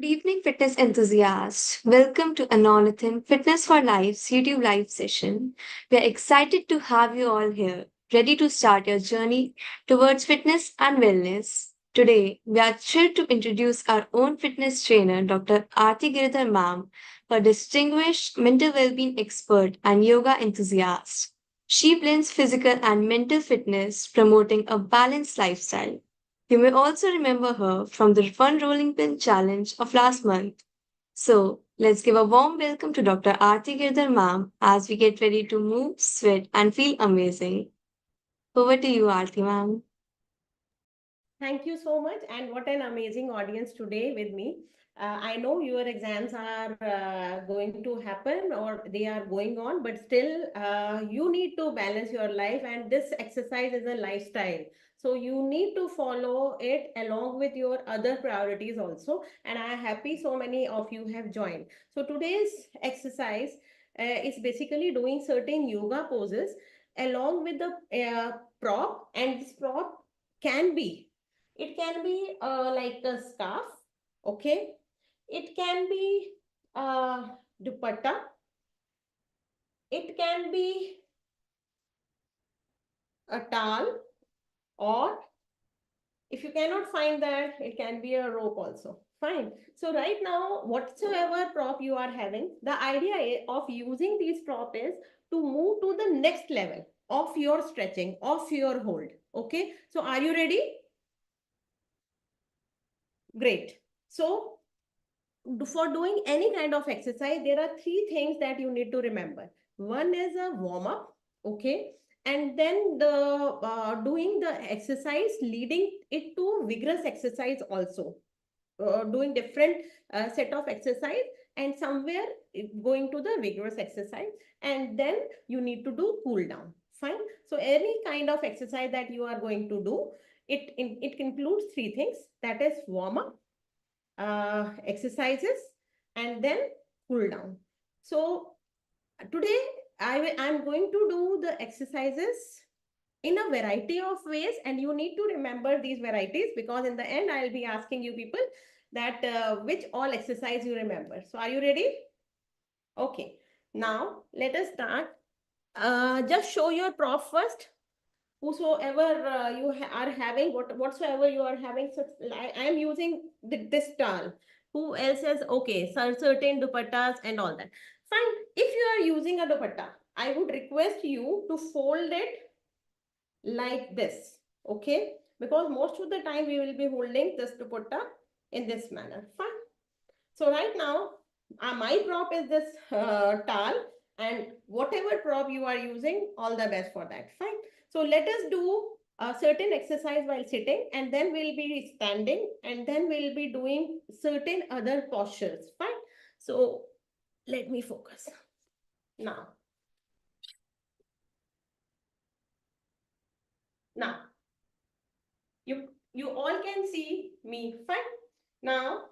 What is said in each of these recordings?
Good evening, fitness enthusiasts. Welcome to Anonathan Fitness for Life's YouTube live session. We are excited to have you all here, ready to start your journey towards fitness and wellness. Today, we are thrilled to introduce our own fitness trainer, Dr. Aarti Giridhar Ma'am, a distinguished mental well-being expert and yoga enthusiast. She blends physical and mental fitness, promoting a balanced lifestyle. You may also remember her from the Fun Rolling Pin Challenge of last month. So, let's give a warm welcome to Dr. Aarti Girdhar ma'am as we get ready to move, sweat, and feel amazing. Over to you, Aarti ma'am. Thank you so much. And what an amazing audience today with me. I know your exams are going to happen or they are going on, but still, you need to balance your life, and this exercise is a lifestyle. So, you need to follow it along with your other priorities also. And I am happy so many of you have joined. So, today's exercise is basically doing certain yoga poses along with the prop, and this prop can be like a scarf, okay? It can be dupatta. It can be a towel, or if you cannot find that, it can be a rope also. Fine. So right now, whatsoever prop you are having, the idea of using these prop is to move to the next level of your stretching, of your hold. Okay. So are you ready? Great. So for doing any kind of exercise, there are three things that you need to remember. One is a warm up, okay, and then the doing the exercise leading it to vigorous exercise also. Doing different set of exercise, and somewhere going to the vigorous exercise, and then you need to do cool down. Fine. So any kind of exercise that you are going to do, it includes three things, that is warm up, exercises, and then cool down. So today I'm going to do the exercises in a variety of ways, and you need to remember these varieties, because in the end I'll be asking you people that which all exercise you remember. So are you ready? Okay. Now let us start. Just show your prop first. Whosoever you are having, whatsoever you are having. So I am using this towel. Who else has, okay, certain dupattas and all that. Fine. If you are using a dupatta, I would request you to fold it like this, okay? Because most of the time we will be holding this dupatta in this manner. Fine. So right now, my prop is this towel, and whatever prop you are using, all the best for that. Fine. So let us do a certain exercise while sitting, and then we'll be standing, and then we'll be doing certain other postures. Fine. So let me focus. Now, now you all can see me. Fine. Now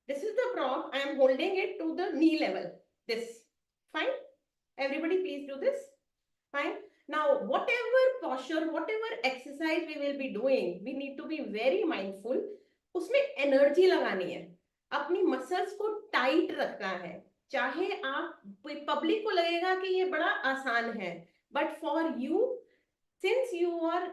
this is the prop. I am holding it to the knee level. This. Fine. Everybody, please do this. Fine. Now, whatever posture, whatever exercise we will be doing, we need to be very mindful. उसमें energy लगानी है, अपनी muscles को tight रखना है. चाहे आप public को लगेगा कि ये बड़ा आसान है, but for you, since you are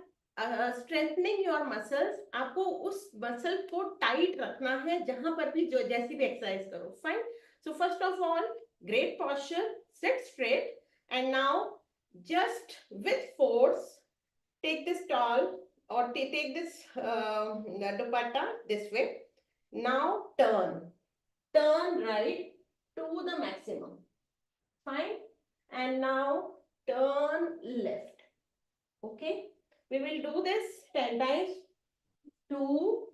strengthening your muscles, आपको उस मसल को टाइट रखना है जहां पर भी, जो जैसी भी एक्सरसाइज करो. Fine. So first of all, great posture, sit straight, and now just with force take this towel, or take this dupatta this way. Now turn right to the maximum. Fine. And now turn left. Okay. We will do this 10 times. 2,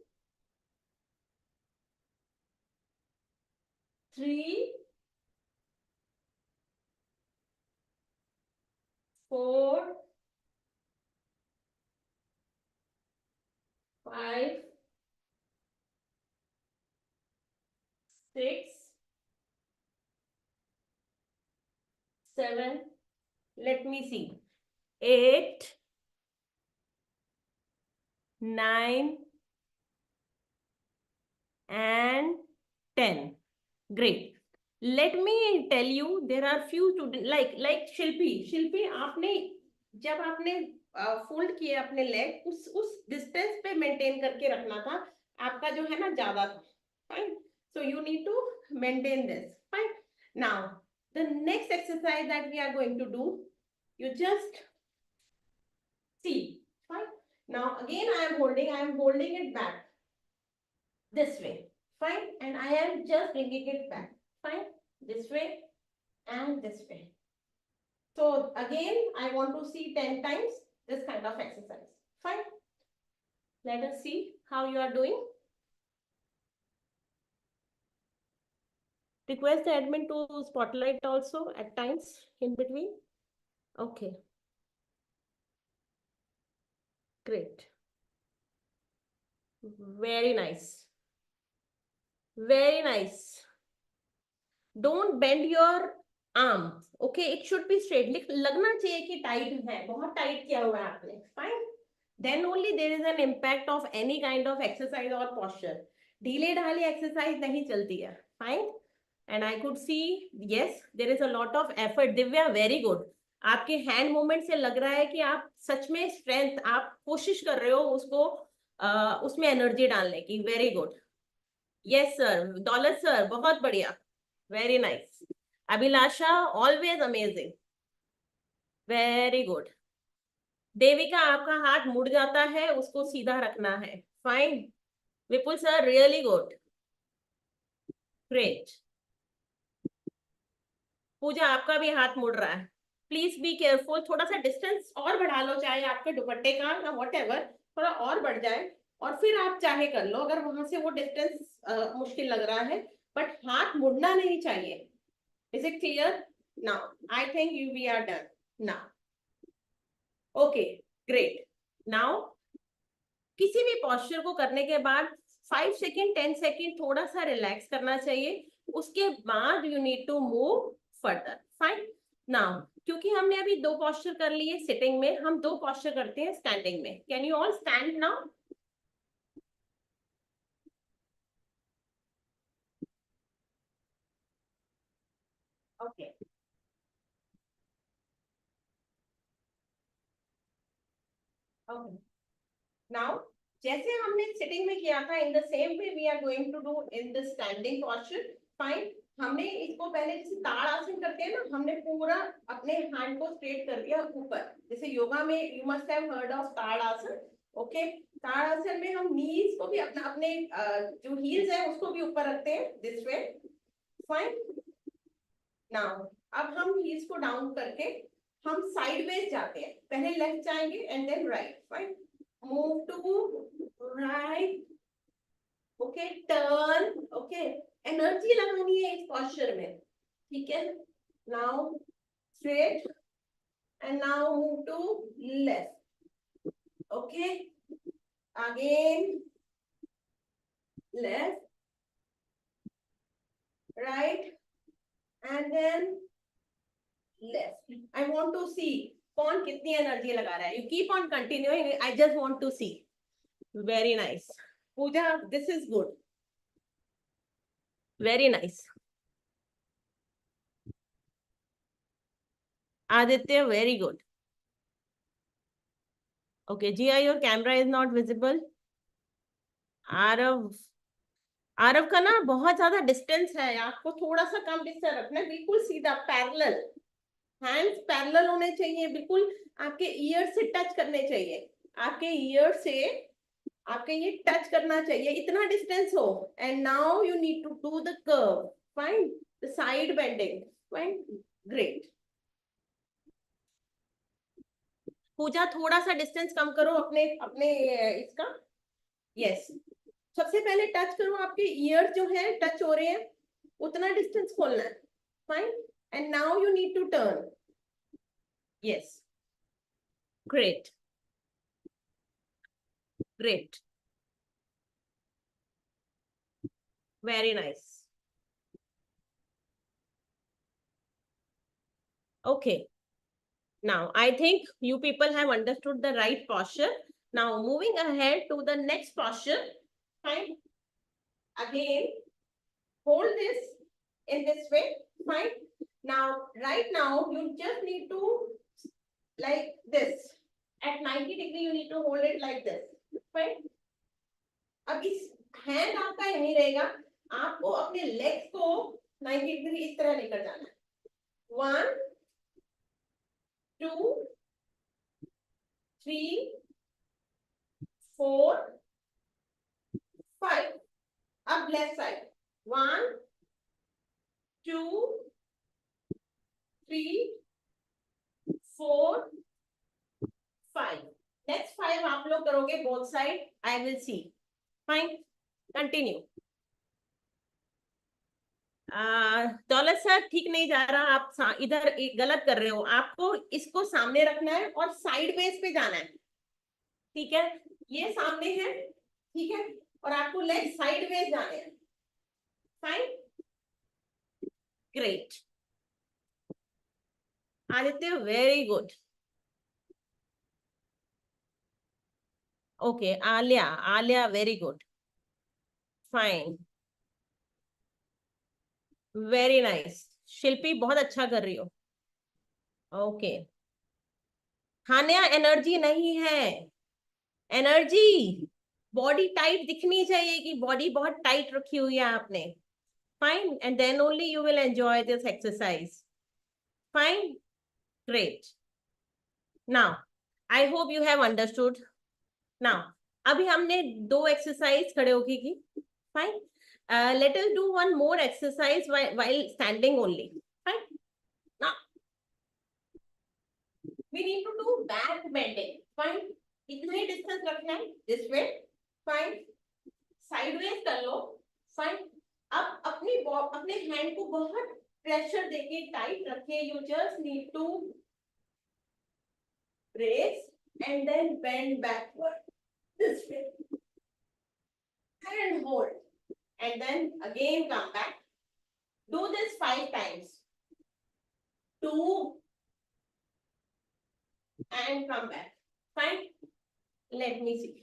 3, 4, 5, 6, 7. Let me see. 8, 9, and 10. Great. Let me tell you, there are few students like शिल्पी आपने जब आपने fold किए अपने leg उस distance पे maintain करके रखना था, आपका जो है ना ज्यादा था. Fine. So you need to maintain this. Fine. Now, the next exercise that we are going to do, you just see. Fine. Now again I am holding it back this way. Fine. And I am just bringing it back. Fine. This way and this way. So again, I want to see 10 times this kind of exercise. Fine. Let us see how you are doing. Request the admin to spotlight also at times in between. Okay. Great. Very nice. Very nice. Don't bend your arm. Okay, it should be straight. लगना चाहिए कि tight है. बहुत tight किया हुआ है आपने. Fine. Then only there is an impact of any kind of exercise or posture. ढीले ढाले exercise नहीं चलती है. Fine. And I could see, yes, there is a lot of effort. Divya, very good. आपके hand movement से लग रहा है कि आप सच में strength, आप कोशिश कर रहे हो उसको उसमें energy डालने की. Very good. Yes, sir. Dollar sir, बहुत बढ़िया. Very nice. Abhilasha, always amazing. Very good. Devika, आपका हाथ मुड़ जाता है, उसको सीधा रखना है. Fine. Vipul sir, really good. Great. पूजा, आपका भी हाथ मुड़ रहा है. Please be careful. थोड़ा सा डिस्टेंस और बढ़ा लो, चाहे आपके दुपट्टे का या व्हाटएवर, थोड़ा और बढ़ जाए और फिर आप चाहे कर लो अगर वहां से वो डिस्टेंस मुश्किल लग रहा है, बट हाथ मुड़ना नहीं चाहिए. Is it clear? Now I think you we are done now. Okay, great. Now किसी भी पोस्चर को करने के बाद 5 सेकेंड 10 सेकेंड थोड़ा सा रिलैक्स करना चाहिए. उसके बाद you need to move further. Fine. Now क्योंकि हमने अभी 2 पोस्चर कर लिए सिटिंग में, हम 2 पोस्चर करते हैं स्टैंडिंग में. Can you all stand now? Okay. Okay. Now जैसे हमने सिटिंग में किया था, in the same way we are going to do in the standing posture. Fine. हमने इसको पहले जैसे ताड़ आसन करते हैं ना, हमने पूरा अपने हैंड को स्ट्रेट कर दिया ऊपर. जैसे योगा में you must have heard of ताड़ आसन. ओके. ताड़ आसन में हम नीज को भी अपने जो हील्स है उसको भी ऊपर रखते हैं दिस वे. फाइन. नाउ अब हम हील्स को डाउन करके हम साइडवेज जाते हैं. पहले लेफ्ट जाएंगे and then right. Fine. Move to right. Okay, turn. Okay, energy लगानी है इस posture में. ठीक है. Now straight and now move to left. Okay. Again left, right, and then left. I want to see कौन कितनी energy लगा रहा है. You keep on continuing. I just want to see. Very nice. Pooja, this is good. Very nice. Aditya, very good. Okay. Jiya, your camera is not visible. Aarav, Aarav का ना बहुत ज्यादा distance है, आपको थोड़ा सा कम डिस्टेंस रखना है. बिल्कुल सीधा पैरेलल. हैंड्स पैरेलल होने चाहिए, बिल्कुल आपके ईयर से टच करने चाहिए. आपके ईयर से आपके ये टच करना चाहिए, इतना डिस्टेंस हो. And now you need to do the curve. Fine. The side bending. Fine. Great. Pooja, थोड़ा सा डिस्टेंस कम करो अपने अपने इसका. यस. सबसे पहले टच करो, आपके ईयर जो है टच हो रहे हैं, उतना डिस्टेंस खोलना है. Fine. And now you need to turn. Yes. Great. Great. Very nice. Okay. Now, I think you people have understood the right posture. Now, moving ahead to the next posture. Fine. Again, hold this in this way. Fine. Now, right now, you just need to like this. At 90 degree, you need to hold it like this. Fine. अब इस hand आपका यहीं रहेगा, आपको अपने legs को 90 degree इस तरह लेकर जाना है. 1 2 3 4 5. अब लेफ्ट साइड 1 2 3 4 5. नेक्स्ट 5 आप लोग करोगे both side. I will see. Fine. Continue. दौलत सर ठीक नहीं जा रहा, आप इधर गलत कर रहे हो. आपको इसको सामने रखना है और साइड बेस पे जाना है. ठीक है, ये सामने है. ठीक है, और आपको लेग साइड बेस जाने हैं. Fine. Great. Aditya very good. Okay Alia, Alia very good. Fine. Very nice. Shilpi बहुत अच्छा कर रही हो. ओके. हान्या एनर्जी नहीं है. एनर्जी बॉडी टाइट दिखनी चाहिए कि बॉडी बहुत टाइट रखी हुई है आपने. Fine. And then only you will enjoy this exercise. Fine. Great. Now I hope you have understood. Now अभी हमने 2 एक्सरसाइज खड़े होके की. Fine. Let us do one more exercise while standing only. Fine. Now we need to do back bending. Fine. इतना ही distance रखना है. This way. Fine. Sideways कर लो. Fine. अब अपने हैंड को बहुत प्रेशर देके टाइट रखे. You just need to raise and then bend backward. This way. And hold. And then again come back. Do this 5 times. 2 and come back. Fine. Let me see.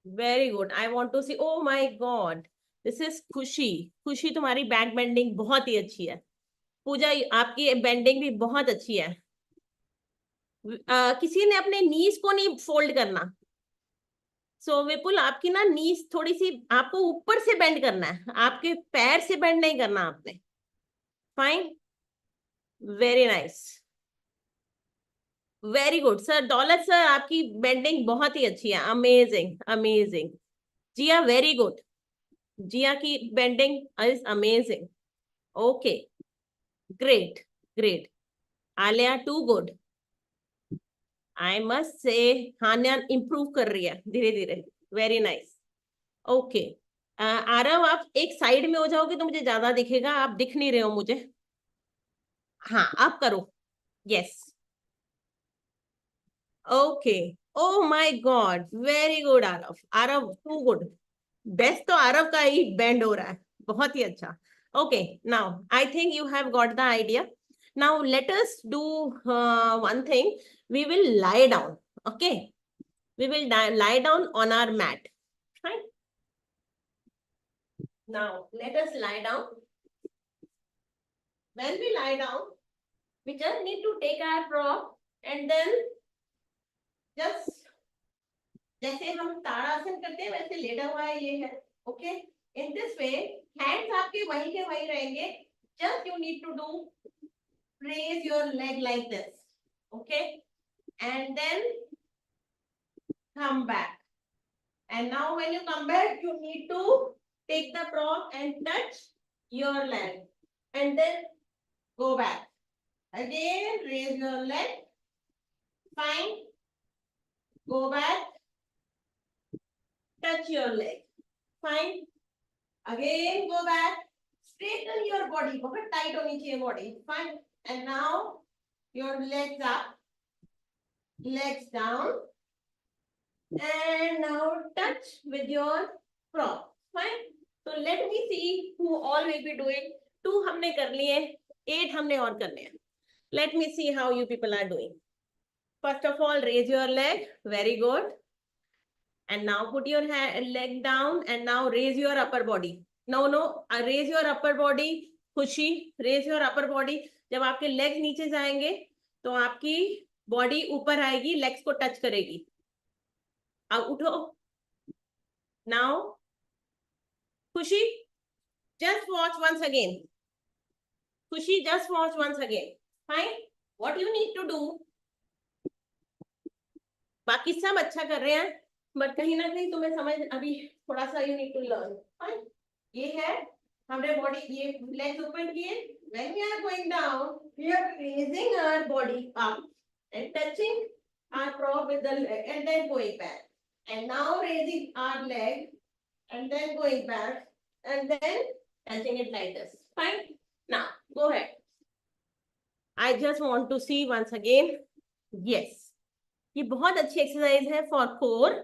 Very good. I want to see. Oh my God. This is खुशी. खुशी तुम्हारी back bending बहुत ही अच्छी है. पूजा आपकी bending भी बहुत अच्छी है. किसी ने अपने नीज को नहीं फोल्ड करना. सो विपुल आपकी ना नीज थोड़ी सी आपको ऊपर से बेंड करना है, आपके पैर से बेंड नहीं करना आपने. Fine. Very nice. Very good sir. Daulat sir आपकी बेंडिंग बहुत ही अच्छी है. Amazing amazing. Jiya very good. Jiya की bending is amazing. Okay great great. Alia too good. I must say Hanya improve कर रही है धीरे धीरे. Very nice. ओके आरव आप एक साइड में हो जाओगे तो मुझे ज्यादा दिखेगा. आप दिख नहीं रहे हो मुझे. हाँ आप करो. Yes. Okay. Oh my god very good Aarav. Aarav too good. Best तो आरव का ही बेंड हो रहा है. बहुत ही अच्छा. Okay now I think you have got the idea. Now let us do one thing. We will lie down. Okay. We will lie down on our mat. Fine. Now let us lie down. When we lie down, we just need to take our prop and then just जैसे हम ताड़ासन करते हैं वैसे लेटा हुआ है ये है. Okay. In this way, hands आपके वहीं के वहीं रहेंगे. Just you need to do raise your leg like this. Okay. And then come back. And now when you come back, you need to take the prop and touch your leg. And then go back. Again, raise your leg. Fine. Go back. Touch your leg. Fine. Again, go back. Straighten your body. बहुत tight होनी चाहिए body. Fine. And now your legs up, legs down, and now touch with your prop. Fine. So let me see who all will be doing. 2 हमने कर लिए, 8 हमने और करने हैं. Let me see how you people are doing. First of all, raise your leg. Very good. and now put your leg down and now raise your upper body. No, raise your upper body. खुशी, raise your upper body. जब आपके legs नीचे जाएंगे तो आपकी body ऊपर आएगी, legs को touch करेगी. अब उठो. Now खुशी, just watch once again. खुशी, just watch once again. Fine. What you need to do, बाकी सब अच्छा कर रहे हैं, बट कहीं ना कहीं तुम्हें समझ अभी थोड़ा सा you need to learn. Fine. ये है हमने बॉडी, ये लेग्स ऊपर किए. When we are going down we are raising our body up and touching our prop with the leg and then going back, and now raising our leg and then going back and then touching it like this. Fine. Now go ahead. I just want to see once again. Yes, ये बहुत अच्छी exercise है for core.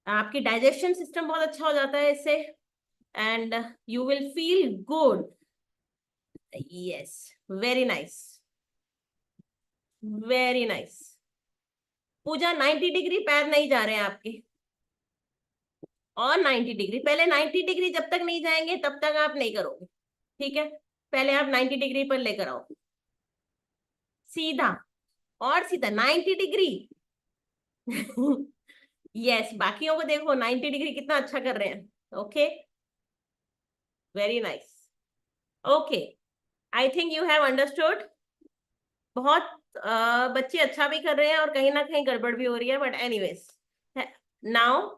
आपकी digestion system बहुत अच्छा हो जाता है इससे, and you will feel good. Yes, very nice, very nice. Pooja, 90 degree पैर नहीं जा रहे हैं आपके, और 90 डिग्री. पहले 90 डिग्री जब तक नहीं जाएंगे तब तक आप नहीं करोगे, ठीक है. पहले आप 90 डिग्री पर लेकर आओ, सीधा और सीधा 90 डिग्री. यस, बाकियों को देखो 90 डिग्री कितना अच्छा कर रहे हैं. Okay, very nice. Okay, I think you have understood. बहुत बच्चे अच्छा भी कर रहे हैं और कहीं ना कहीं गड़बड़ भी हो रही है, but anyways. Now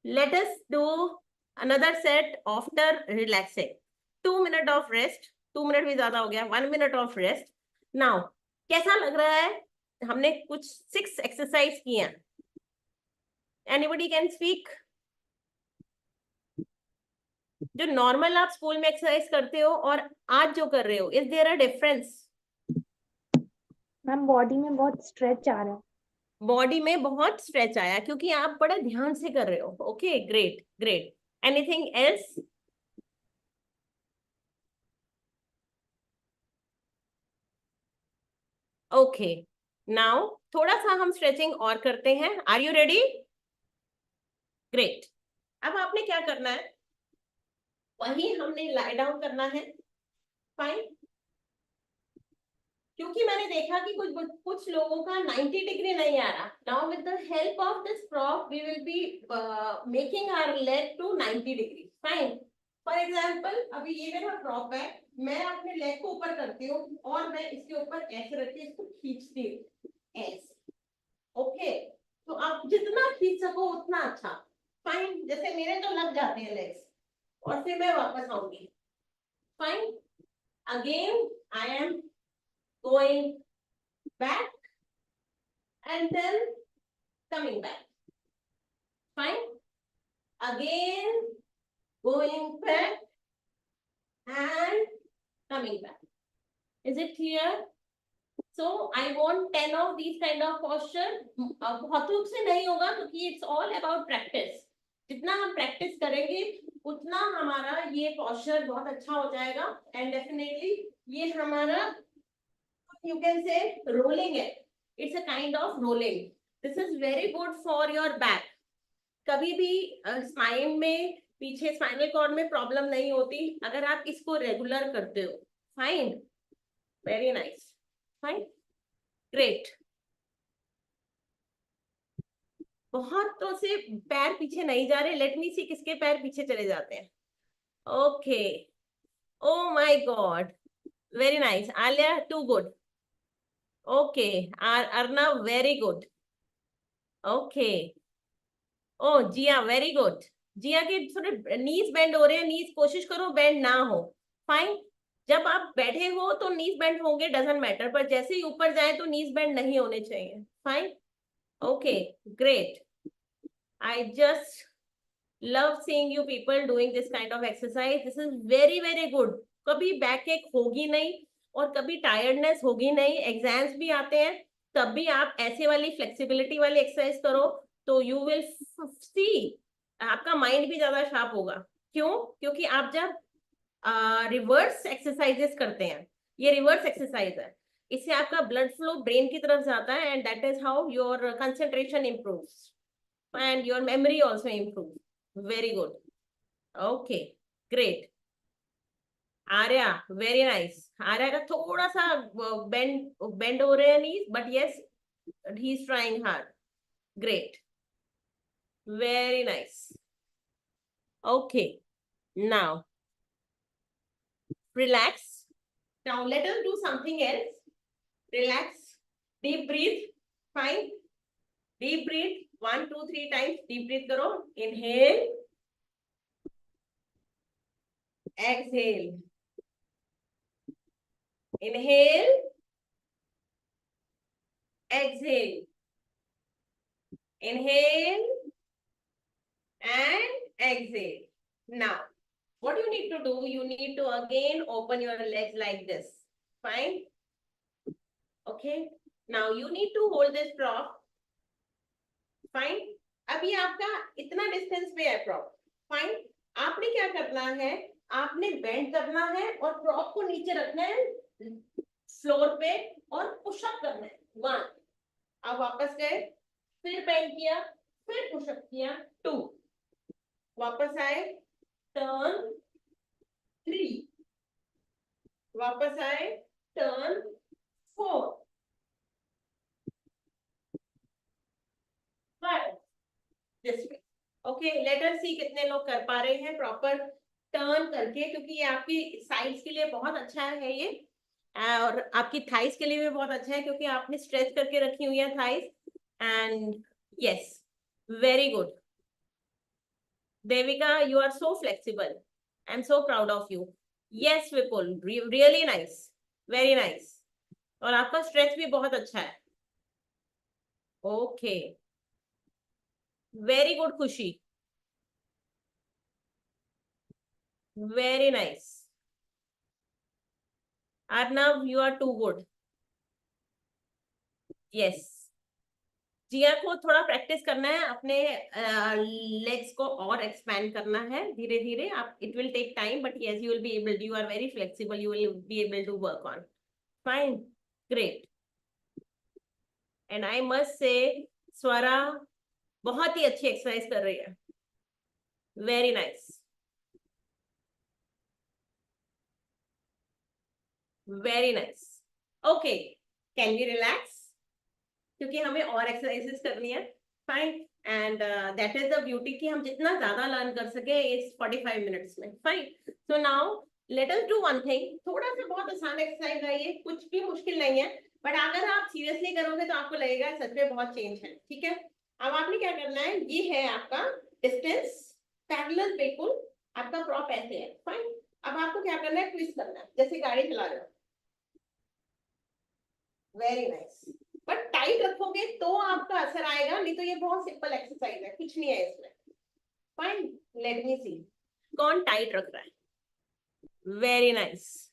let us do another set after relaxing. 2 minute of rest. 2 minute भी ज्यादा हो गया. 1 मिनट ऑफ रेस्ट. नाउ कैसा लग रहा है? हमने कुछ 6 एक्सरसाइज किए हैं. Anybody can speak? जो नॉर्मल आप स्कूल में एक्सरसाइज करते हो और आज जो कर रहे हो, is there a difference? Ma'am body में बहुत स्ट्रेच आ रहा है. बॉडी में बहुत स्ट्रेच आया क्योंकि आप बड़ा ध्यान से कर रहे हो. Okay, great great. Anything else? Okay, now थोड़ा सा हम स्ट्रेचिंग और करते हैं. Are you ready? ग्रेट. अब आपने क्या करना है, वही हमने लाई डाउन करना है. फाइन. क्योंकि मैंने देखा कि कुछ लोगों का 90 डिग्री नहीं आ रहा. Now with the help of this prop we will be making our leg to 90 degree. Fine. For example अभी ये मेरा प्रॉप है, मैं अपने लेग को ऊपर करती हूँ और मैं इसके ऊपर ऐसे रख के इसको खींचती हूँ, ऐसे. ओके, तो आप जितना खींच सको उतना अच्छा. फाइन. जैसे मेरे तो लग जाते हैं लेग्स, और फिर मैं वापस आऊंगी. Fine. Again I am going back and then coming back. Fine. Again going back and coming back. Is it clear? So I want 10 of these kind of posture. बहुत से नहीं होगा क्योंकि it's all about practice. जितना हम practice करेंगे उतना हमारा ये posture बहुत अच्छा हो जाएगा, and definitely ये हमारा, you can say, rolling it. It's a kind of rolling. This is very good for your back. कभी भी स्पाइन में, पीछे स्पाइनल कॉर्ड में प्रॉब्लम नहीं होती अगर आप इसको रेगुलर करते हो. Fine. Very nice. Fine. Great. बहुतों से पैर पीछे नहीं जा रहे. लेट मी सी किसके पैर पीछे चले जाते हैं. Okay. Oh my god, very nice. Alia, too good. Okay, Arnav, very good. Okay. Oh, Jia, very good. Jia के थोड़े नीज बेंड हो रहे हैं. नीज कोशिश करो बेंड ना हो. फाइन. जब आप बैठे हो तो नीज बेंड होंगे, डजंट मैटर, पर जैसे ही ऊपर जाए तो नीज बेंड नहीं होने चाहिए. Fine. Okay, great. I just love seeing you people doing this kind of exercise. This is very very good. कभी बैक एक होगी नहीं और कभी टायर्डनेस होगी नहीं. एग्जाम्स भी आते हैं तब भी आप ऐसे वाली फ्लेक्सिबिलिटी वाली एक्सरसाइज करो तो यू विल सी आपका माइंड भी ज्यादा शार्प होगा. क्यों? क्योंकि आप जब रिवर्स एक्सरसाइजेस करते हैं, ये रिवर्स एक्सरसाइज है, इससे आपका ब्लड फ्लो ब्रेन की तरफ जाता है and that is how your concentration improves. and your memory also improves. Very good. Okay, great. Arya, very nice. Arya का थोड़ा सा bend हो रहे हैं knees, but yes, he's trying hard. Great. Very nice. Okay, now relax. Now let us do something else. Relax. Deep breathe. Fine. Deep breathe. 1, 2, 3 times. Deep breathe करो. Inhale. Exhale. Inhale. Exhale. Inhale. And exhale. Now, what you need to do, you need to again open your legs like this. Fine. Okay. Now you need to hold this prop. Fine. अभी आपका इतना distance पे है prop. Fine. आपने क्या करना है, आपने बेंड करना है और प्रॉप को नीचे रखना है फ्लोर पे और पुशअप करना है. 1. अब वापस गए, फिर बेंड किया, फिर पुशअप किया. 2. वापस आए, टर्न. 3. वापस आए, turn. 4. 5. This way. Okay, let us see कितने लोग कर पा रहे हैं प्रॉपर टर्न करके, क्योंकि ये आपकी साइड्स के लिए बहुत अच्छा है ये, और आपकी थाइस के लिए भी बहुत अच्छा है क्योंकि आपने स्ट्रेच करके रखी हुई है thighs. And yes, very good. Devika, you are so flexible. I'm so proud of you. Yes, Vipul, really nice. Very nice. और आपका स्ट्रेच भी बहुत अच्छा है. Okay. Very good, Khushi. Very nice. Arnav, you are too good. Yes. जिया को थोड़ा practice करना है, अपने लेग्स को और एक्सपैंड करना है धीरे धीरे. आप it will take time, but yes you will be able. You are very flexible. You will be able to work on. Fine. Great. And I must say Swara बहुत ही अच्छी एक्सरसाइज कर रही है. Very nice. Very nice. Okay, can we relax, क्योंकि हमें और exercises करनी है. Fine. And that is the beauty कि हम जितना ज्यादा लर्न कर सके इस 45 मिनट्स में. Fine. So now let us do one thing. थोड़ा सा बहुत आसान एक्सरसाइज है ये, कुछ भी मुश्किल नहीं है, बट अगर आप सीरियसली करोगे तो आपको लगेगा सच में बहुत चेंज है. ठीक है. अब आपने क्या करना है, ये है आपका डिस्टेंस पैरेलल, बिल्कुल आपका प्रॉप ऐसे है. फाइन. अब आपको क्या करना है, ट्विस्ट करना है जैसे गाड़ी चला रहे हो. Very nice. बट टाइट रखोगे तो आपका असर आएगा, नहीं तो ये बहुत सिंपल एक्सरसाइज है, कुछ नहीं है इसमें. फाइन. लेट मी सी कौन टाइट रख रहा है. Very nice.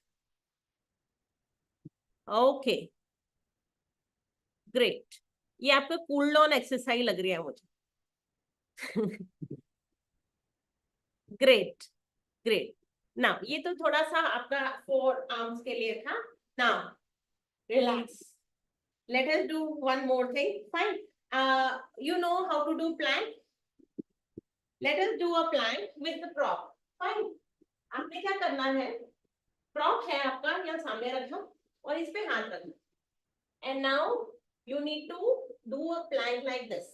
Okay, great. ये आपका कूल डाउन एक्सरसाइज लग रही है मुझे. ग्रेट. ग्रेट. नाउ ये तो थोड़ा सा आपका 4 आर्म्स के लिए था. Now relax. Let us do one more thing. Fine. You know how to do plank? Let us do a plank with the prop. Fine. आपने क्या करना है, prop है आपका यहाँ सामने रखना और इस पे हाथ रखना. And now you need to do a plank like this.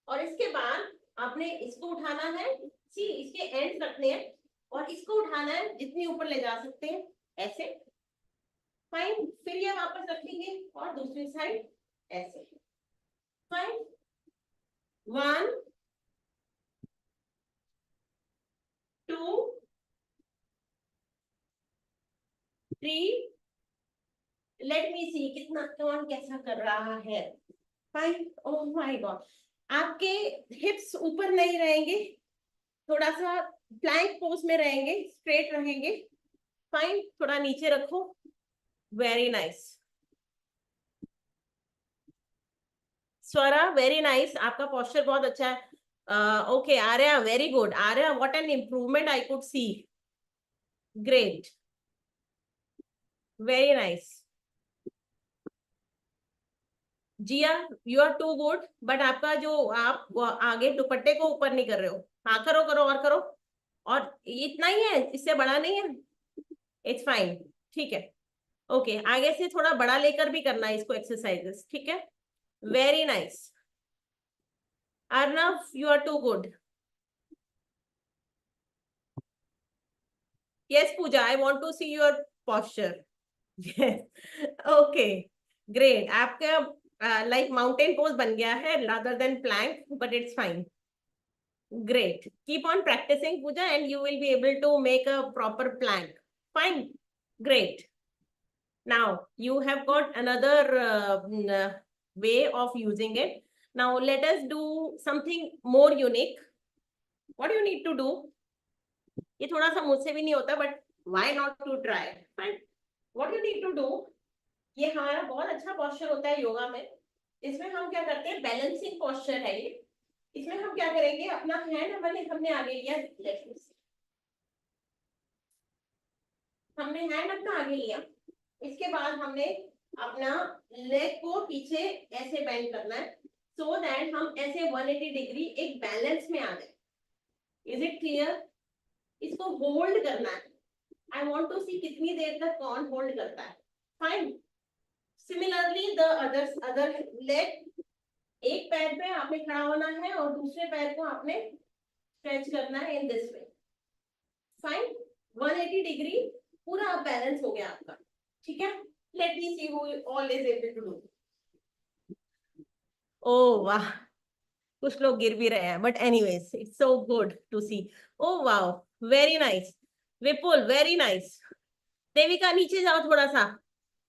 और इसके बाद आपने इसको उठाना है. See, इसके ends रखने हैं और इसको उठाना है, जितनी ऊपर ले जा सकते हैं ऐसे. फाइन. फिर ये वापस रखेंगे और दूसरी साइड ऐसे. फाइन. 1, 2, 3. लेट मी सी कितना कौन कैसा कर रहा है. फाइन. Oh my God. आपके हिप्स ऊपर नहीं रहेंगे, थोड़ा सा प्लैंक पोज में रहेंगे, स्ट्रेट रहेंगे. फाइन. थोड़ा नीचे रखो. Very nice. Swara, very nice. आपका पोस्चर बहुत अच्छा है. Okay, Arya, very good. Arya, what an improvement I could see. Great. Very nice. Jiya, you are too good, but आपका जो आप आगे दुपट्टे को ऊपर नहीं कर रहे हो। हाँ करो करो और करो, और इतना ही है, इससे बड़ा नहीं है, इट्स फाइन, ठीक है। ओके, आगे से थोड़ा बड़ा लेकर भी करना है इसको एक्सरसाइजेस, ठीक है। Very nice Arnav, you are too good. Yes Pooja, I want to see your posture. Okay great, आपका लाइक माउंटेन पोज बन गया है rather than plank, but it's fine. Great, keep on practicing Pooja and you will be able to make a proper plank. Fine, great. Now you have got another way of using it. Now let us do something more unique. What do you need to do? ये थोड़ा सा मुझसे भी नहीं होता, but why not to try? Fine. What you need to do, ये हमारा बहुत अच्छा posture होता है योगा में। इसमें हम क्या करते हैं, बैलेंसिंग posture है ये। इसमें हम क्या करेंगे, अपना हैंड हमने आगे लिया, हमने हैंड अपना आगे लिया, इसके बाद हमने अपना लेग को पीछे ऐसे बेंड करना है, सो दैट हम ऐसे 180 डिग्री एक बैलेंस में आ जाए। Is it clear? इसको होल्ड करना है। आई वांट टू सी कितनी देर तक कौन होल्ड करता है। Fine. Similarly the other leg, एक पैर पे आपने खड़ा होना है और दूसरे पैर को आपने स्ट्रेच करना है in this way. Fine, 180 degree पूरा बैलेंस हो गया आपका, ठीक है। Let me see who all is able to do. Oh वाह, कुछ लोग गिर भी रहे हैं, but anyways it's so good to see. Oh wow, very nice Vipul, very nice. Devika नीचे जाओ थोड़ा सा,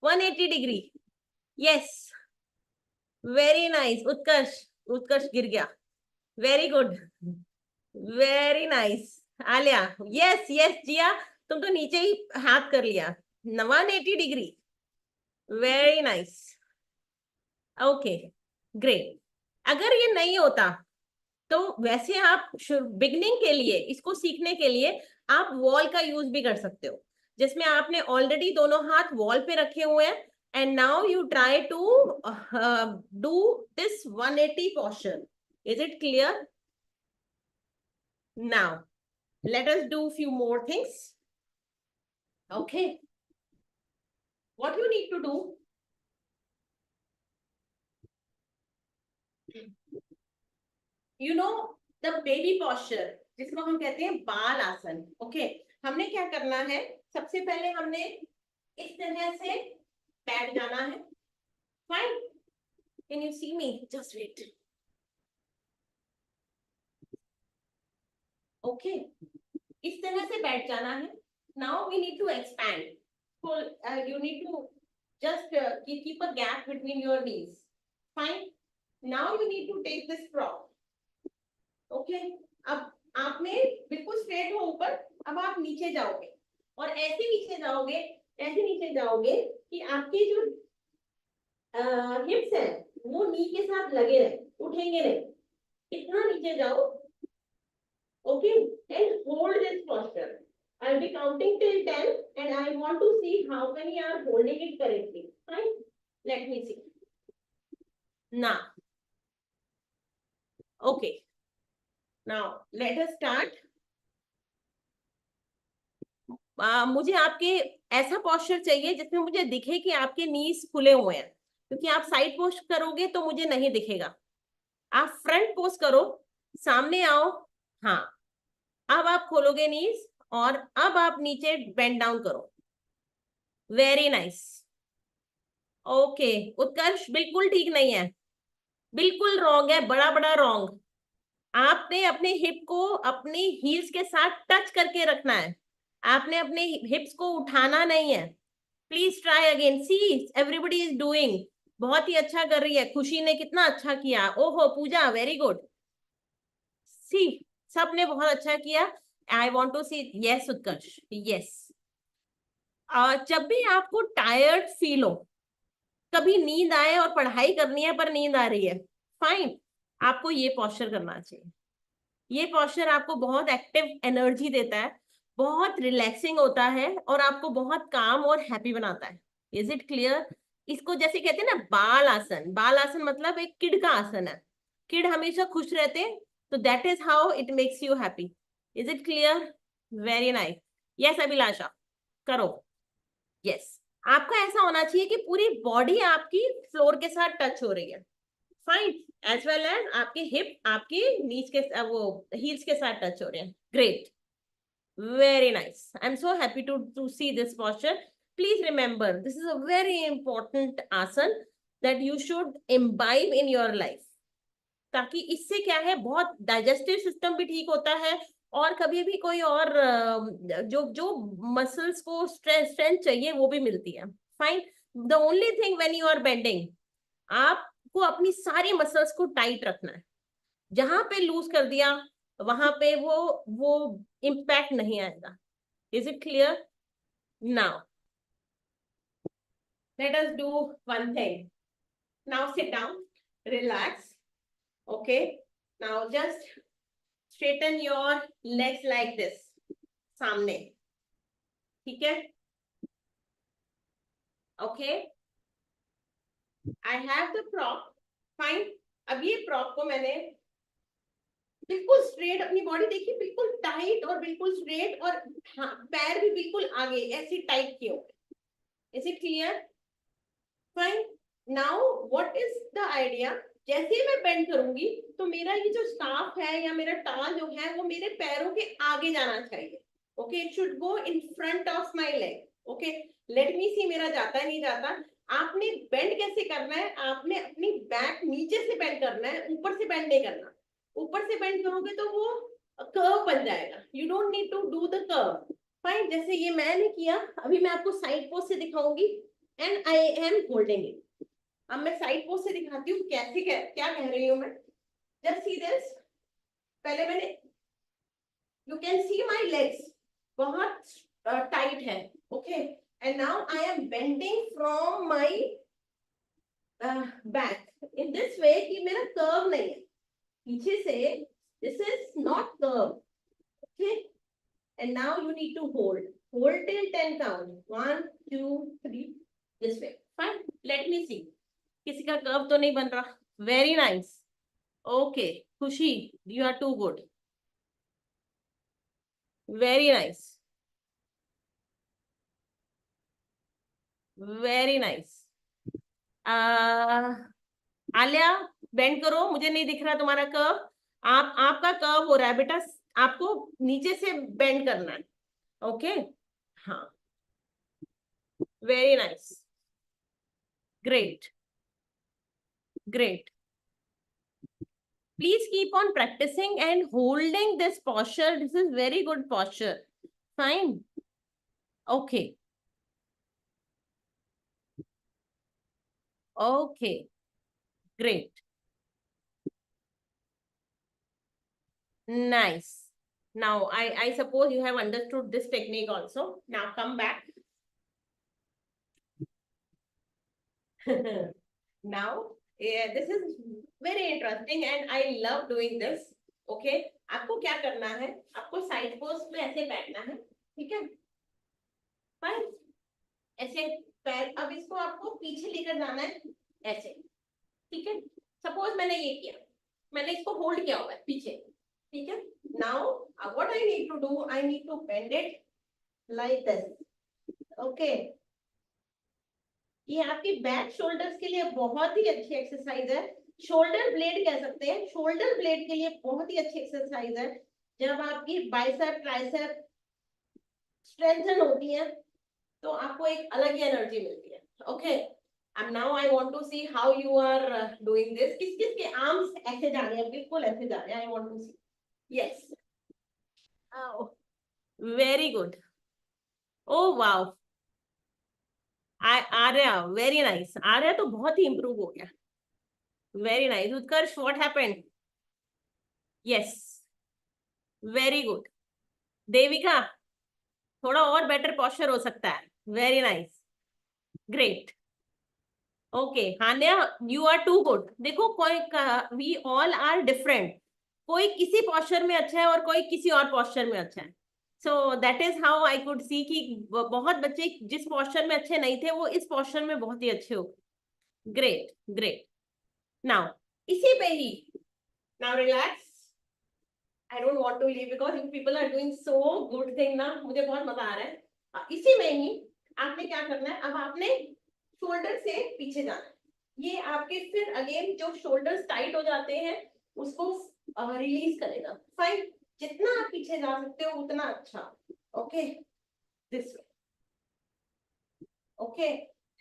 180 degree, yes very nice. Utkarsh, Utkarsh गिर गया, very good, very nice. Alia, yes yes. जिया, तुम तो नीचे ही हाथ कर लिया, 180 degree, very nice. Okay great. अगर ये नहीं होता तो वैसे आप बिगनिंग के लिए, इसको सीखने के लिए आप वॉल का यूज भी कर सकते हो, जिसमें आपने ऑलरेडी दोनों हाथ वॉल पे रखे हुए हैं, and now you try to do this 180 posture. Is it clear? Now let us do few more things. Okay, what you need to do, you know the baby posture, जिसको हम कहते हैं बाल आसन। ओके, हमने क्या करना है, सबसे पहले हमने इस तरह से बैठ जाना है। Fine, can you see me? Just wait. Okay, इस तरह से बैठ जाना है। Now we need to expand, so you need to just keep a gap between your knees. Fine, now you need to take this prop. Okay, अब आपने बिल्कुल straight हो ऊपर, अब आप नीचे जाओगे और ऐसे नीचे जाओगे, ऐसे नीचे जाओगे कि आपके जो हिप्स है वो नी के साथ लगे रहे, उठेंगे नहीं, इतना नीचे जाओ। Okay, and hold this posture. I'll be counting till 10 and I want to see how many are holding it correctly. Fine, let me see. Now, okay, now let us start. मुझे आपके ऐसा पोस्चर चाहिए जिसमें मुझे दिखे कि आपके नीज खुले हुए हैं, क्योंकि आप साइड पोस्ट करोगे तो मुझे नहीं दिखेगा। आप फ्रंट पोस्ट करो, सामने आओ, हाँ, अब आप खोलोगे नीज और अब आप नीचे बेंड डाउन करो। Very nice. ओके, उत्कर्ष बिल्कुल ठीक नहीं है, बिल्कुल रॉन्ग है, बड़ा बड़ा रॉन्ग। आपने अपने हिप को अपनी हील्स के साथ टच करके रखना है, आपने अपने हिप्स को उठाना नहीं है। Please try again. See everybody is doing, बहुत ही अच्छा कर रही है। खुशी ने कितना अच्छा किया, ओहो पूजा वेरी गुड। सी सबने बहुत अच्छा किया। I want to see, yes Utkarsh, yes. जब भी आपको टायर्ड फील हो, कभी नींद आए और पढ़ाई करनी है पर नींद आ रही है, फाइन, आपको ये पोस्चर करना चाहिए। ये पोस्चर आपको बहुत एक्टिव एनर्जी देता है, बहुत रिलैक्सिंग होता है और आपको बहुत काम और हैप्पी बनाता है। Is it clear? इसको जैसे कहते हैं ना बाल आसन, बाल आसन मतलब एक किड का आसन है, किड हमेशा खुश रहते हैं, तो that is how it makes you happy. Is it clear? Very nice. Yes Abhilasha, करो। यस, आपका ऐसा होना चाहिए कि पूरी बॉडी आपकी फ्लोर के साथ टच हो रही है, फाइन, एज वेल एज आपके हिप आपकी नीच के वो हील्स के साथ टच हो रहे हैं। Great, very nice. I'm so happy to see this posture. Please remember, this is a very important asana that you should imbibe in your life. ताकि इससे क्या है, बहुत डाइजेस्टिव सिस्टम भी ठीक होता है, और कभी भी कोई और जो जो मसल्स को स्ट्रेंथ चाहिए वो भी मिलती है। Fine, the only thing when you are bending, आपको अपनी सारी मसल्स को टाइट रखना है, जहां पे लूज कर दिया वहां पे वो इम्पैक्ट नहीं आएगा। Is it clear? Now let us do one thing. Now sit down, relax. Okay, now just straighten your legs like this, सामने, ठीक है? Okay, I have the prop. Fine, अब ये prop को मैंने बिल्कुल स्ट्रेट, अपनी बॉडी देखिए बिल्कुल टाइट और बिल्कुल स्ट्रेट, और हाँ, पैर भी बिल्कुल आगे ऐसे टाइट किए हुए। Is it clear? Fine, now what is the idea, जैसे ही मैं बेंड करूंगी तो मेरा ये जो स्टाफ है या मेरा टाल जो है वो मेरे पैरों के आगे जाना चाहिए। Okay, it should go in front of my leg. Okay, let me see मेरा जाता है नहीं जाता। आपने बेंड कैसे करना है, आपने अपनी बैक नीचे से बेंड करना है, ऊपर से बेंड नहीं करना। ऊपर से बेंड करोगे तो वो कर्व बन जाएगा, you don't need to do the curve. Fine, जैसे ये मैंने किया, अभी मैं आपको साइड पोज से दिखाऊंगी and I am holding it. अब मैं साइड पोज से दिखाती हूँ कैसे क्या कह रही हूँ मैं। जस्ट सी दिस, पहले मैंने, you can see my legs बहुत टाइट है। Okay, and now I am bending from my back in this वे कि मेरा कर्व नहीं है पीछे से, this is not curve. Okay, and now you need to hold till 10 count, 1 2 3, this way. Fine, let me see, किसी का curve तो नहीं बन रहा। Very nice. ओके खुशी, you are too good, very nice, very nice. Alia bend करो, मुझे नहीं दिख रहा तुम्हारा कर्व, आपका कर्व हो रहा है बेटा, आपको नीचे से बेंड करना है। ओके, हाँ, very nice, great great. Please keep on practicing and holding this posture. This is very good posture. Fine. Okay. Okay. Great. Nice. Now, I suppose you have understood this technique also. Now come back. Now, yeah, this is very interesting and I love doing this. Okay. आपको क्या करना है, आपको side pose में ऐसे बैठना है, ठीक है? फाइन, ऐसे पैर, अब इसको आपको पीछे लेकर जाना है ऐसे, ठीक है? सपोज मैंने ये किया, मैंने इसको होल्ड किया हुआ है पीछे, ठीक है? Now what I need to do, I need to bend it like this. Okay, ये आपकी बैक शोल्डर्स के लिए बहुत ही अच्छी एक्सरसाइज है, शोल्डर ब्लेड कह सकते हैं। शोल्डर ब्लेड के लिए बहुत ही अच्छी एक्सरसाइज है, जब आपकी बाइसेप ट्राइसेप स्ट्रेंथन होती है तो आपको एक अलग ही एनर्जी मिलती है। Okay, and now I want to see how you are doing this. किस किस के आर्म्स ऐसे जा रहे हैं, बिल्कुल ऐसे जा रहे हैं, I want to see. Yes. Oh, very good. Oh wow. Arya, very nice. Arya तो बहुत ही improve हो गया. Very nice. Utkarsh, what happened? Yes. Very good. Devika, थोड़ा और बेटर पोस्चर हो सकता है। Very nice. Great. Okay Hanya, you are too good. देखो कोई, वी ऑल आर डिफरेंट, कोई किसी पोस्चर में अच्छा है और कोई किसी और पोस्चर में अच्छा है। So that is how I could सी कि बहुत बच्चे जिस पोस्चर में अच्छे नहीं थे वो इस पोस्चर में बहुत ही अच्छे हो। Great great. नाउ इसी पे ही, now relax. I don't want to leave because you people are doing so good thing ना, मुझे बहुत मजा आ रहा है। इसी में ही आपने क्या करना है, अब आपने शोल्डर से पीछे जाना है। ये आपके फिर अगेन जो शोल्डर्स टाइट हो जाते हैं उसको रिलीज करेगा। फाइन, जितना आप पीछे जा सकते हो उतना अच्छा। Okay, this way. Okay,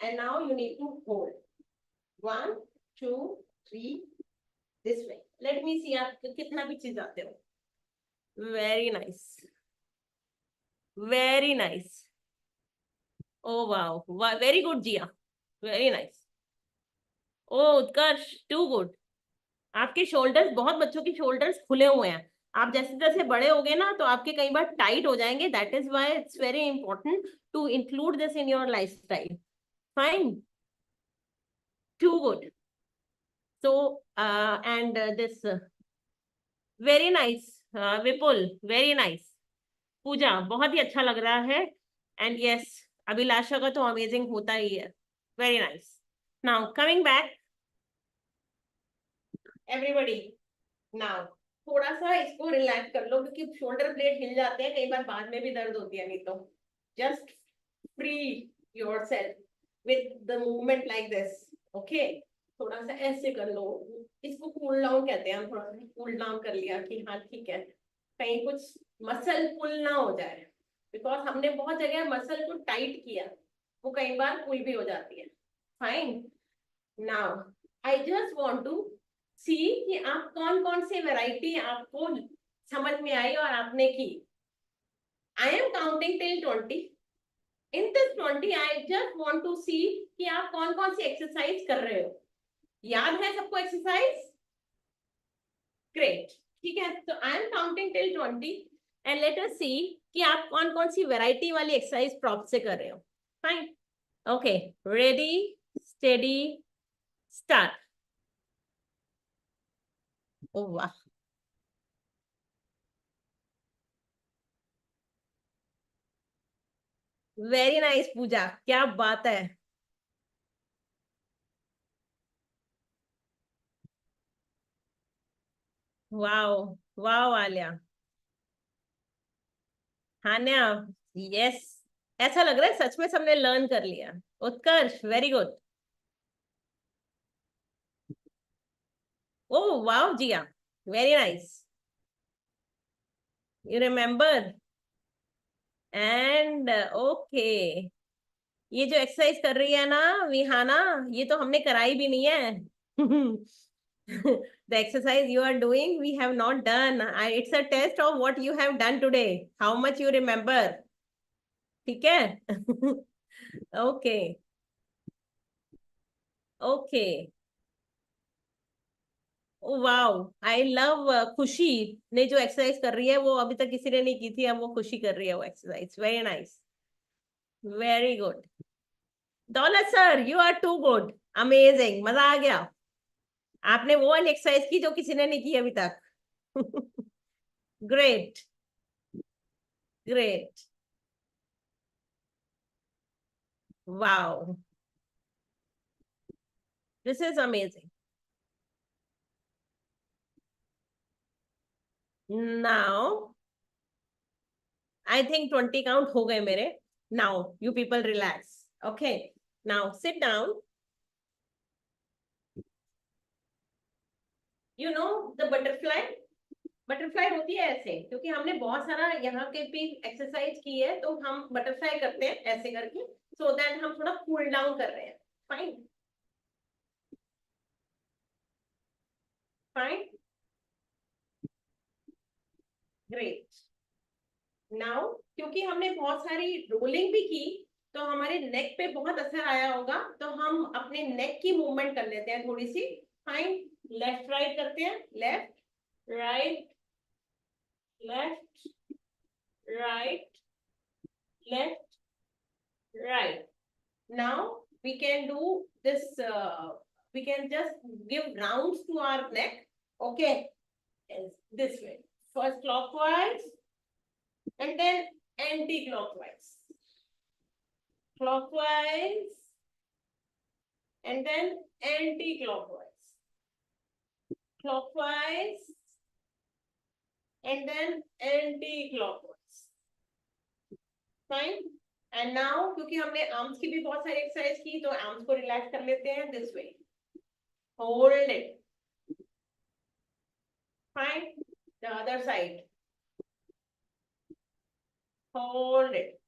and now you need to hold 1 2 3 this way. Let me see आप कितना पीछे जाते हो। Very nice, very nice. Oh wow, very good Jiya, very nice. Oh Utkarsh, too good. आपके शोल्डर्स, बहुत बच्चों के शोल्डर्स खुले हुए हैं। आप जैसे जैसे बड़े होगे ना तो आपके कई बार टाइट हो जाएंगे। That is why it's very important to include this in your lifestyle. Fine, too good. So and this, very nice Vipul, very nice. Pooja, बहुत ही अच्छा लग रहा है। एंड यस, अभिलाषा का तो अमेजिंग होता ही है। Very nice. Now coming back everybody, now थोड़ा सा इसको रिलैक्स कर लो क्योंकि शोल्डर ब्लेड हिल जाते हैं कई बार, बाद में भी दर्द होती है। नहीं तो just free yourself with the movement like this. Okay, थोड़ा सा ऐसे कर लो। इसको कूल डाउन कहते हैं। हम थोड़ा सा कूल डाउन कर लिया कि हाँ ठीक है, कहीं कुछ मसल पुल ना हो जाए, बिकॉज हमने बहुत जगह मसल को टाइट किया, वो कई बार पुल भी हो जाती है। Fine, now I just want to see कि आप कौन कौन सी वैरायटी आपको समझ में आई और आपने की। I am counting till 20। In this 20 I just want to see कि आप कौन कौन सी एक्सरसाइज कर रहे हो। याद है सबको एक्सरसाइज? ग्रेट, ठीक है। तो I am counting till 20 and let us see कि आप कौन कौन सी वैरायटी वाली एक्सरसाइज प्रॉप से कर रहे हो। Fine, okay, ready steady start. Oh वाह, वेरी नाइस पूजा, क्या बात है। Wow, wow Alia, Hanya, yes, ऐसा लग रहा है सच में सबने लर्न कर लिया। Utkarsh, very good. Oh wow Jiya, very nice, you remember. And okay, ये जो एक्सरसाइज कर रही है ना विहाना, ये तो हमने कराई भी नहीं है। The exercise you are doing we have not done. It's a test of what you have done today, how much you remember. ठीक है? Okay, okay, wow, I love. खुशी ने जो एक्सरसाइज कर रही है वो अभी तक किसी ने नहीं की थी, अब वो खुशी कर रही है वो exercise. Very nice, very good. Daulat sir, you are too good, amazing, मजा आ गया। आपने वो वाली एक्सरसाइज की जो किसी ने नहीं की अभी तक। Great, great, wow, this is amazing. Now I think 20 count हो गए मेरे। Now you people relax. Okay, now sit down. You know the butterfly, butterfly होती है ऐसे क्योंकि हमने बहुत सारा यहाँ के भी एक्सरसाइज की है, तो हम बटरफ्लाई करते हैं ऐसे करके, सो दैट हम थोड़ा कूल डाउन कर रहे हैं। Fine, fine, great. नाउ क्योंकि हमने बहुत सारी रोलिंग भी की तो हमारे नेक पे बहुत असर आया होगा, तो हम अपने नेक की मूवमेंट कर लेते हैं थोड़ी सी। फाइन, लेफ्ट राइट करते हैं, left right, left right, left right. Now we can do this, we can just give rounds to our neck. Okay, this way. First clockwise, and then anti-clockwise. Clockwise, and then anti-clockwise. Clockwise, and then anti-clockwise. Fine. And now, क्योंकि हमने arms की भी बहुत सारी exercise की, तो arms को relax कर लेते हैं this way. Hold it. Fine. The other side. Hold it.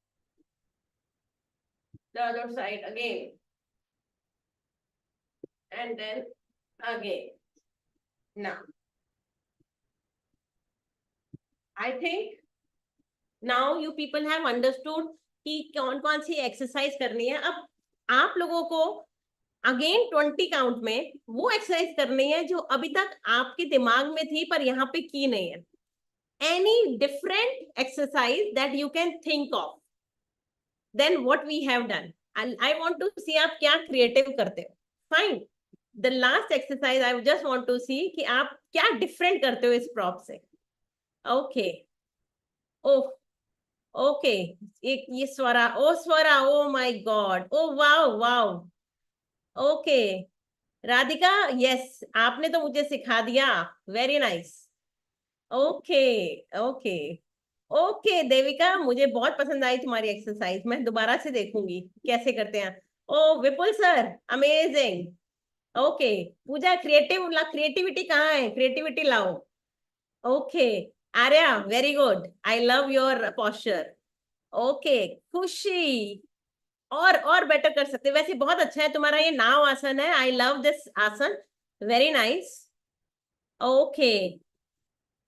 The other side again. And then again. Now, I think now you people have understood कि कौन कौन सी एक्सरसाइज करनी है. अब आप लोगों को अगेन 20 काउंट में वो एक्सरसाइज करनी है जो अभी तक आपके दिमाग में थी पर यहाँ पे की नहीं है. Any different exercise that you can think of than what we have done. And I want to see आप क्या creative करते हो. Fine. The last exercise I just want to see कि आप क्या different करते हो इस prop से. Okay. Oh. Okay. ये स्वरा. Oh Swara. Oh my God. Oh wow wow. Okay. Radhika, yes. आपने तो मुझे सिखा दिया. Very nice. Okay. Okay. Okay Devika, मुझे बहुत पसंद आई तुम्हारी एक्सरसाइज. मैं दोबारा से देखूंगी कैसे करते हैं. ओ विपुल सर, अमेजिंग. ओके पूजा, क्रिएटिविटी कहाँ है? क्रिएटिविटी लाओ. Okay Arya, very good. I love your posture. Okay खुशी, और बेटर कर सकते. वैसे बहुत अच्छा है तुम्हारा ये नाव आसन है. I love this asana. Very nice. Okay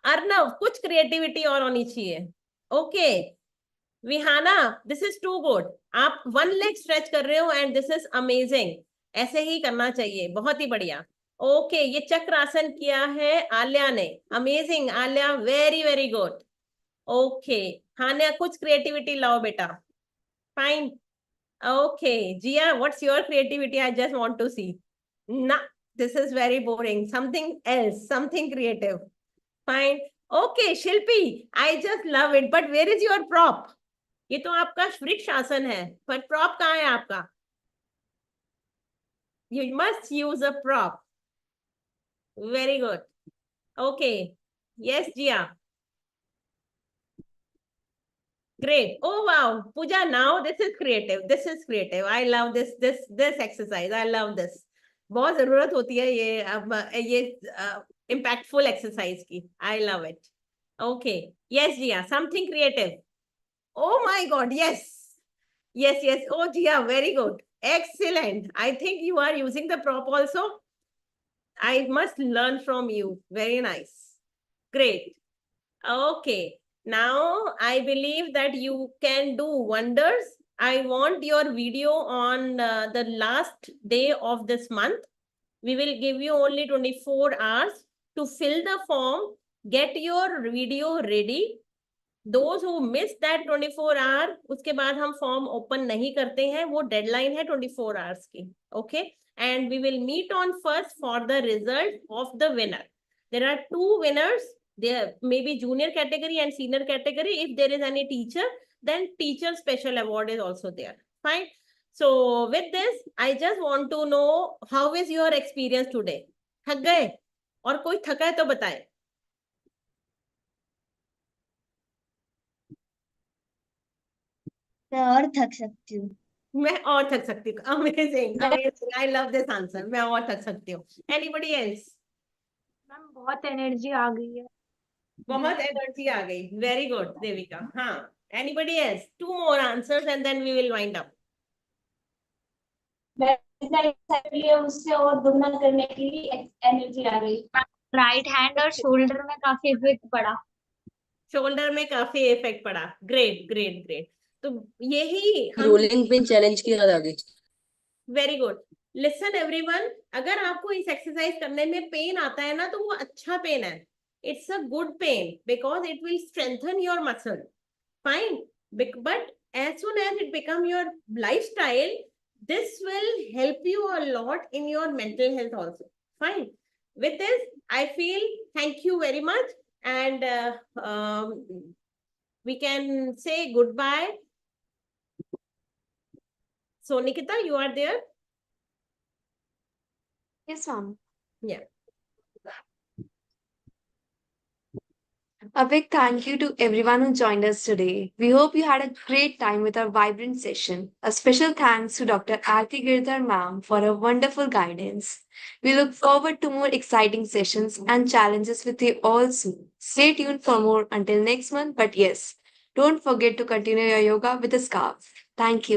Arnav, कुछ क्रिएटिविटी और होनी चाहिए. Okay Vihana, this is too good. आप वन लेग स्ट्रेच कर रहे हो एंड दिस इज अमेजिंग. ऐसे ही करना चाहिए, बहुत ही बढ़िया. ओके ये चक्रासन किया है आल्या ने. Amazing Alia, very very good. Okay Hanya, कुछ क्रिएटिविटी लाओ बेटा. Fine. Okay Jiya, what's your creativity? I just want to see. ना, this is very boring. Something else, something creative. Fine. Okay Shilpi, I just love it. But where is your prop? ये तो आपका वृक्ष आसन है, पर प्रॉप कहाँ है आपका? You must use a prop. Very good. Okay yes Jiya, great. Oh wow Pooja, now this is creative. I love this exercise. I love this. बहुत जरूरत होती है ये अब ये impactful exercise की. I love it. Okay yes Jiya, something creative. Oh my God, yes. Oh Jia, very good, excellent. I think you are using the prop also. I must learn from you. Very nice, great. Okay, now I believe that you can do wonders. I want your video on the last day of this month. We will give you only 24 hours to fill the form, get your video ready. Those who miss that 24 hour, उसके बाद हम form open नहीं करते हैं. वो deadline है 24 hours की. Okay, and we will meet on first for the result of the winner. There are two winners. There may be junior category and senior category. If there is any teacher, then teacher special award is also there. Fine. So with this, I just want to know how is your experience today? थक गए? और कोई थका है तो बताए. मैं और थक सकती हूँ. मैं और थक सकती हूँ. Amazing amazing, I love this answer. मैं और थक सकती हूँ. Anybody else? मैम बहुत एनर्जी आ गई है. बहुत एनर्जी आ गई. Very good Devika. हाँ, anybody else? 2 more answers and then we will wind up. उससे और दुगना करने के लिए एनर्जी आ गई. राइट हैंड और शोल्डर में काफी इफेक्ट पड़ा. शोल्डर में काफी इफेक्ट पड़ा. Great great great. तो यही रोलिंग पिन चैलेंज की याद आ गई. Very good. लिसन एवरीवन, अगर आपको इस एक्सरसाइज करने में पेन आता है ना, तो वो अच्छा पेन है. It's a good pain because it will strengthen your muscle. Fine. But as soon as it become your lifestyle, this will help you a lot in your mental health also. Fine. With this, I feel thank you very much. And we can say goodbye. So Nikita, you are there? Yes, ma'am. Yeah. A big thank you to everyone who joined us today. We hope you had a great time with our vibrant session. A special thanks to Dr. Aarti Girdhar ma'am for her wonderful guidance. We look forward to more exciting sessions and challenges with you all soon. Stay tuned for more until next month. But yes, don't forget to continue your yoga with a scarf. Thank you.